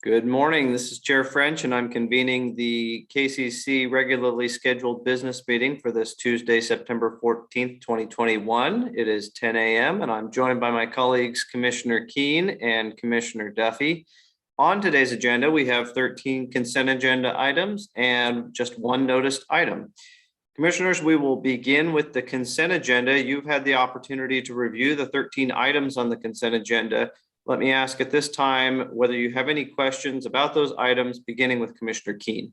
Good morning. This is Chair French, and I'm convening the KCC regularly scheduled business meeting for this Tuesday, September 14th, 2021. It is 10 a.m., and I'm joined by my colleagues, Commissioner Keene and Commissioner Duffy. On today's agenda, we have 13 consent agenda items and just one noticed item. Commissioners, we will begin with the consent agenda. You've had the opportunity to review the 13 items on the consent agenda. Let me ask at this time whether you have any questions about those items, beginning with Commissioner Keene.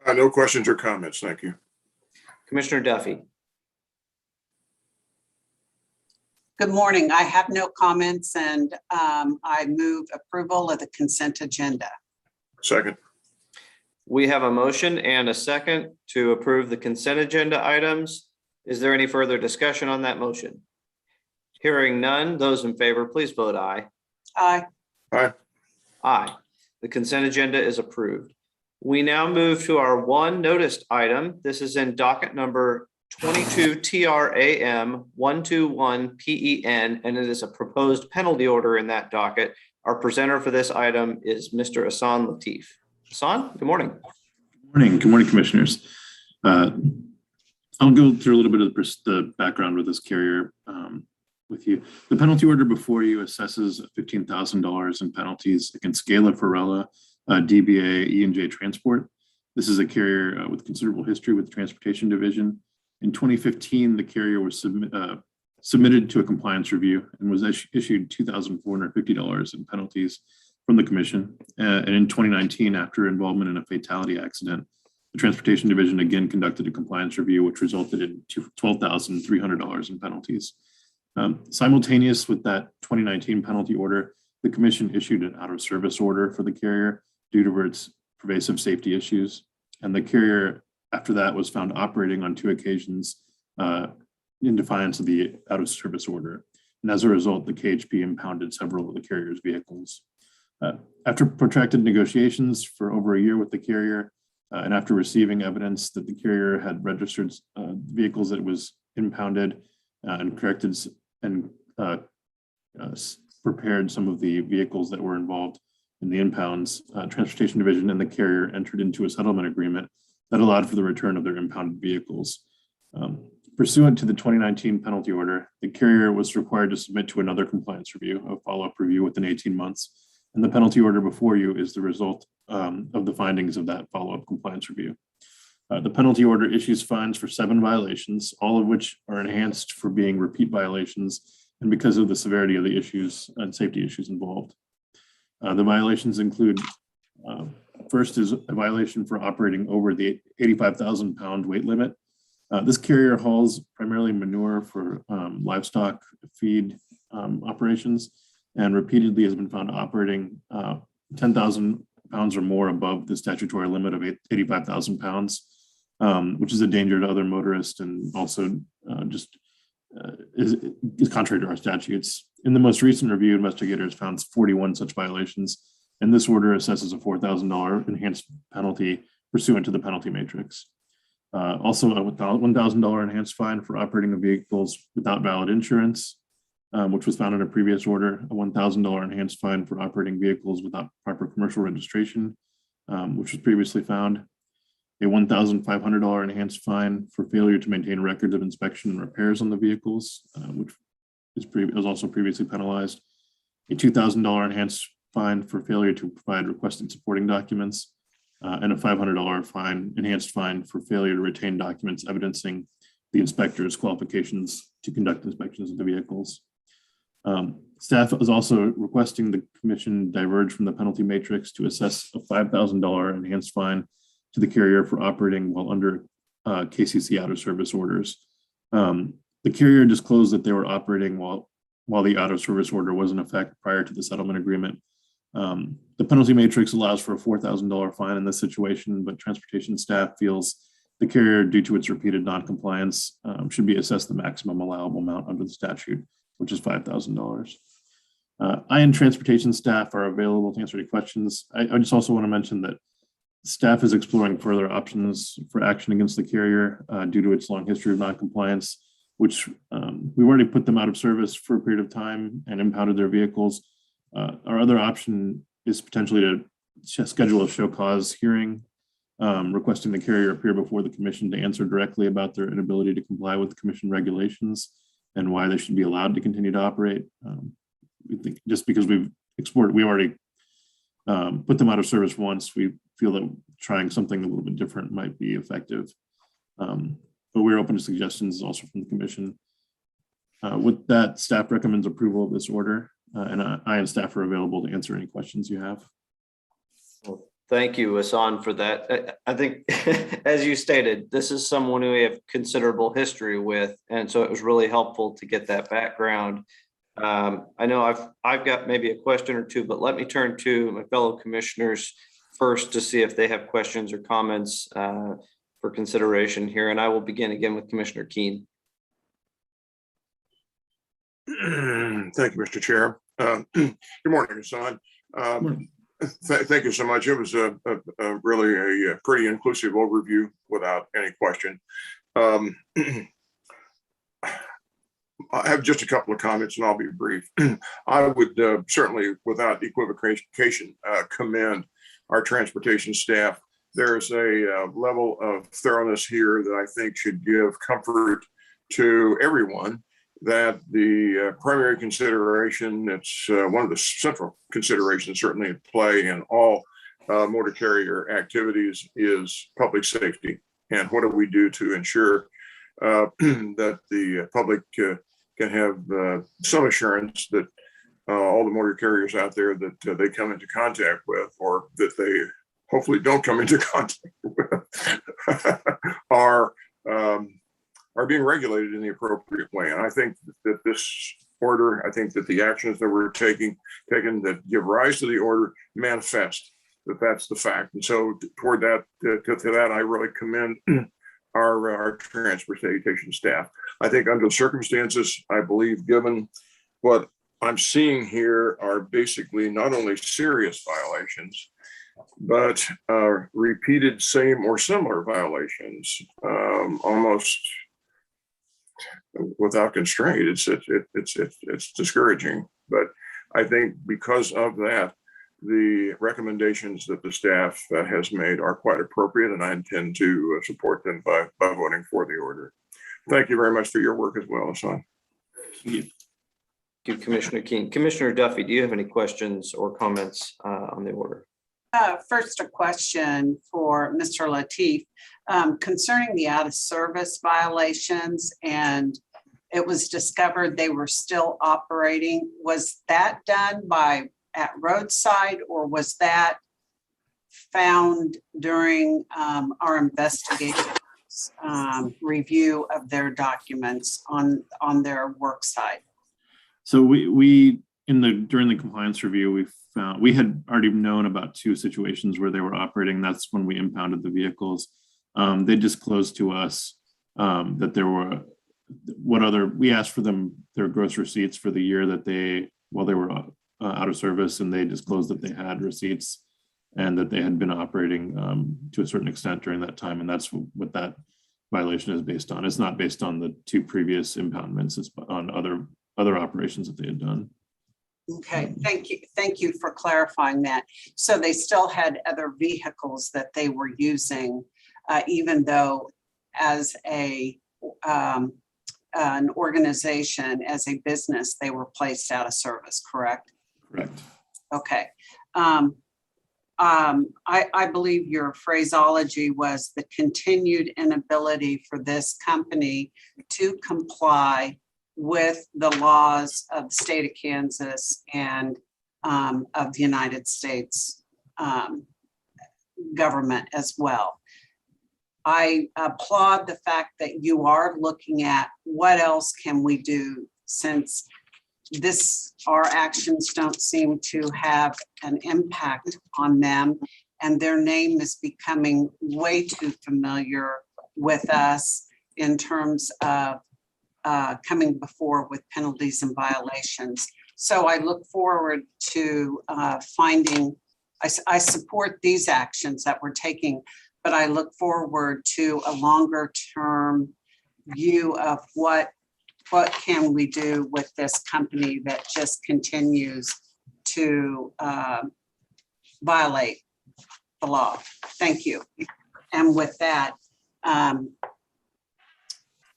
No questions or comments. Thank you. Commissioner Duffy. Good morning. I have no comments, and I move approval of the consent agenda. Second. We have a motion and a second to approve the consent agenda items. Is there any further discussion on that motion? Hearing none, those in favor, please vote aye. Aye. Aye. Aye. The consent agenda is approved. We now move to our one noticed item. This is in docket number 22 TRAM 121 PEN, and it is a proposed penalty order in that docket. Our presenter for this item is Mr. Hassan Latif. Hassan, good morning. Good morning, commissioners. I'll go through a little bit of the background with this carrier with you. The penalty order before you assesses $15,000 in penalties against Gala Farella, DBA E&J Transport. This is a carrier with considerable history with the Transportation Division. In 2015, the carrier was submitted to a compliance review and was issued $2,450 in penalties from the commission. And in 2019, after involvement in a fatality accident, the Transportation Division again conducted a compliance review, which resulted in $12,300 in penalties. Simultaneous with that 2019 penalty order, the commission issued an out-of-service order for the carrier due to its pervasive safety issues. And the carrier, after that, was found operating on 2 occasions in defiance of the out-of-service order. And as a result, the KHP impounded several of the carrier's vehicles. After protracted negotiations for over a year with the carrier, and after receiving evidence that the carrier had registered vehicles that it was impounded and corrected and prepared some of the vehicles that were involved in the impounds, Transportation Division and the carrier entered into a settlement agreement that allowed for the return of their impounded vehicles. Pursuant to the 2019 penalty order, the carrier was required to submit to another compliance review, a follow-up review within 18 months. And the penalty order before you is the result of the findings of that follow-up compliance review. The penalty order issues fines for 7 violations, all of which are enhanced for being repeat violations and because of the severity of the issues and safety issues involved. The violations include, first is a violation for operating over the 85,000 pound weight limit. This carrier hauls primarily manure for livestock feed operations and repeatedly has been found operating 10,000 pounds or more above the statutory limit of 85,000 pounds. Which is a danger to other motorists and also is contrary to our statutes. In the most recent review, investigators found 41 such violations, and this order assesses a $4,000 enhanced penalty pursuant to the penalty matrix. Also, a $1,000 enhanced fine for operating of vehicles without valid insurance, which was found in a previous order, a $1,000 enhanced fine for operating vehicles without proper commercial registration, which was previously found, a $1,500 enhanced fine for failure to maintain records of inspection and repairs on the vehicles, which was also previously penalized, a $2,000 enhanced fine for failure to provide requested supporting documents, and a $500 enhanced fine for failure to retain documents evidencing the inspector's qualifications to conduct inspections of the vehicles. Staff is also requesting the commission diverge from the penalty matrix to assess a $5,000 enhanced fine to the carrier for operating while under KCC out-of-service orders. The carrier disclosed that they were operating while the out-of-service order was in effect prior to the settlement agreement. The penalty matrix allows for a $4,000 fine in this situation, but transportation staff feels the carrier, due to its repeated non-compliance, should be assessed the maximum allowable amount under the statute, which is $5,000. I and transportation staff are available to answer any questions. I just also want to mention that staff is exploring further options for action against the carrier due to its long history of non-compliance, which we've already put them out of service for a period of time and impounded their vehicles. Our other option is potentially to schedule a show cause hearing, requesting the carrier appear before the commission to answer directly about their inability to comply with commission regulations and why they should be allowed to continue to operate. We think just because we already put them out of service once, we feel that trying something a little bit different might be effective. But we're open to suggestions also from the commission. With that, staff recommends approval of this order, and I and staff are available to answer any questions you have. Well, thank you, Hassan, for that. I think, as you stated, this is someone who we have considerable history with, and so it was really helpful to get that background. I know I've got maybe a question or two, but let me turn to my fellow commissioners first to see if they have questions or comments for consideration here, and I will begin again with Commissioner Keen. Thank you, Mr. Chair. Good morning, Hassan. Thank you so much. It was really a pretty inclusive overview without any question. I have just a couple of comments and I'll be brief. I would certainly, without equivocation, commend our transportation staff. There's a level of thoroughness here that I think should give comfort to everyone that the primary consideration, it's one of the central considerations certainly at play in all motor carrier activities, is public safety. And what do we do to ensure that the public can have some assurance that all the motor carriers out there that they come into contact with, or that they hopefully don't come into contact with, are being regulated in the appropriate way. And I think that this order, I think that the actions that we're taken that give rise to the order manifest that that's the fact. And so toward that, to that, I really commend our transportation staff. I think under the circumstances, I believe, given what I'm seeing here, are basically not only serious violations, but repeated same or similar violations, almost without constraint. It's discouraging. But I think because of that, the recommendations that the staff has made are quite appropriate, and I intend to support them by voting for the order. Thank you very much for your work as well, Hassan. Thank you, Commissioner Keen. Commissioner Duffy, do you have any questions or comments on the order? First, a question for Mr. Lateef concerning the out of service violations, and it was discovered they were still operating. Was that done at roadside, or was that found during our investigators' review of their documents on their work site? So we during the compliance review, we had already known about 2 situations where they were operating. That's when we impounded the vehicles. They disclosed to us that there were we asked for their gross receipts for the year that while they were out of service, and they disclosed that they had receipts and that they had been operating to a certain extent during that time. And that's what that violation is based on. It's not based on the 2 previous impoundments. It's on other operations that they had done. Okay, thank you. Thank you for clarifying that. So they still had other vehicles that they were using, even though as an organization, as a business, they were placed out of service, correct? Correct. Okay. I believe your phraseology was the continued inability for this company to comply with the laws of the state of Kansas and of the United States government as well. I applaud the fact that you are looking at what else can we do, since our actions don't seem to have an impact on them, and their name is becoming way too familiar with us in terms of coming before with penalties and violations. So I look forward to finding, I support these actions that we're taking, but I look forward to a longer term view of what can we do with this company that just continues to violate the law. Thank you. And with that,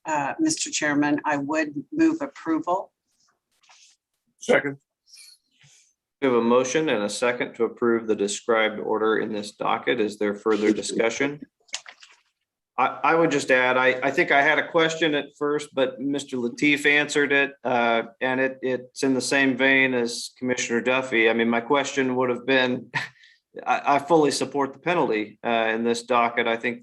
Mr. Chairman, I would move approval. Second. We have a motion and a second to approve the described order in this docket. Is there further discussion? I would just add, I think I had a question at first, but Mr. Lateef answered it. And it's in the same vein as Commissioner Duffy. I mean, my question would have been, I fully support the penalty in this docket. I think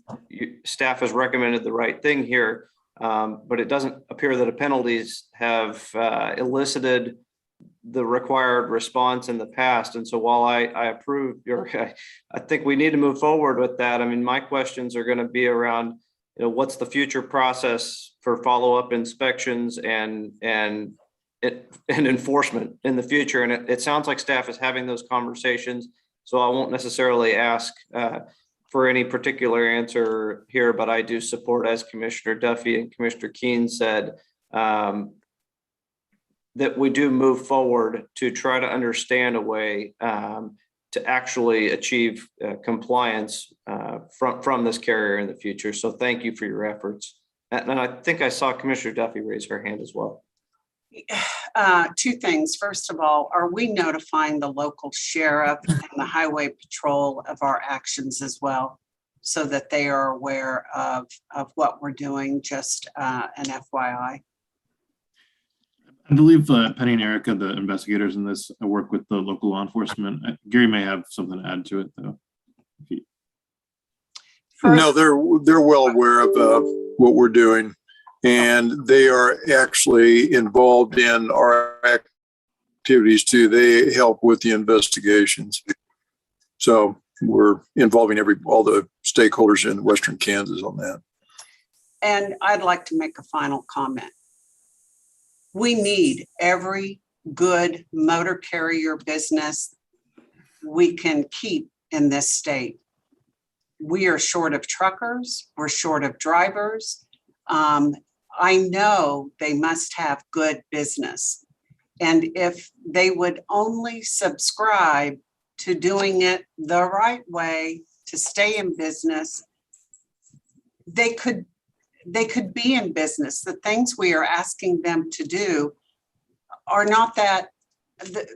staff has recommended the right thing here. But it doesn't appear that the penalties have elicited the required response in the past. And so while I approve I think we need to move forward with that. I mean, my questions are going to be around, what's the future process for follow-up inspections and enforcement in the future. And it sounds like staff is having those conversations. So I won't necessarily ask for any particular answer here, but I do support, as Commissioner Duffy and Commissioner Keene said, that we do move forward to try to understand a way to actually achieve compliance from this carrier in the future. So thank you for your efforts. And I think I saw Commissioner Duffy raise her hand as well. Two things. First of all, are we notifying the local sheriff and the highway patrol of our actions as well, so that they are aware of what we're doing? Just an FYI. I believe Penny and Erica, the investigators in this, work with the local law enforcement. Gary may have something to add to it, though. No, they're well aware of what we're doing, and they are actually involved in our activities too. They help with the investigations. So we're involving all the stakeholders in Western Kansas on that. And I'd like to make a final comment. We need every good motor carrier business we can keep in this state. We are short of truckers. We're short of drivers. I know they must have good business. And if they would only subscribe to doing it the right way to stay in business, they could be in business. The things we are asking them to do are not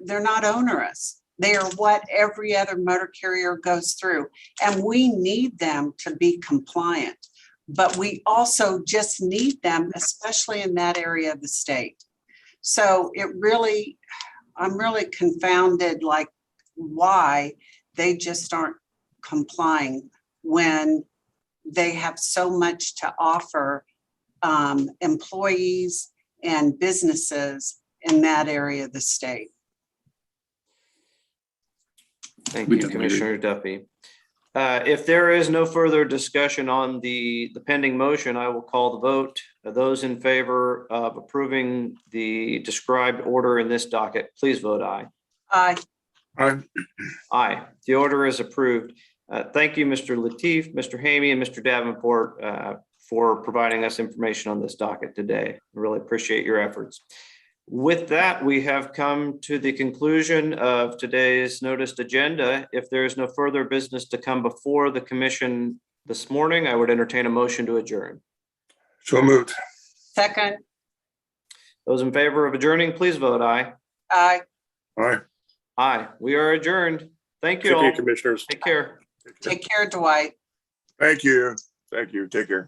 they're not onerous. They are what every other motor carrier goes through. And we need them to be compliant, but we also just need them, especially in that area of the state. So I'm really confounded, like why they just aren't complying when they have so much to offer employees and businesses in that area of the state. Thank We you, definitely Commissioner Duffy. If there is no further discussion on the pending motion, I will call the vote. Those in favor of approving the described order in this docket, please vote aye. Aye. Aye. Aye. The order is approved. Thank you, Mr. Lateef, Mr. Hamey, and Mr. Davenport for providing us information on this docket today. I really appreciate your efforts. With that, we have come to the conclusion of today's noticed agenda. If there is no further business to come before the commission this morning, I would entertain a motion to adjourn. So moved. Second. Those in favor of adjourning, please vote aye. Aye. Aye. Aye. We are adjourned. Thank you Thank all. you, commissioners. Take care. Take care, Dwight. Thank you. Thank you. Take care.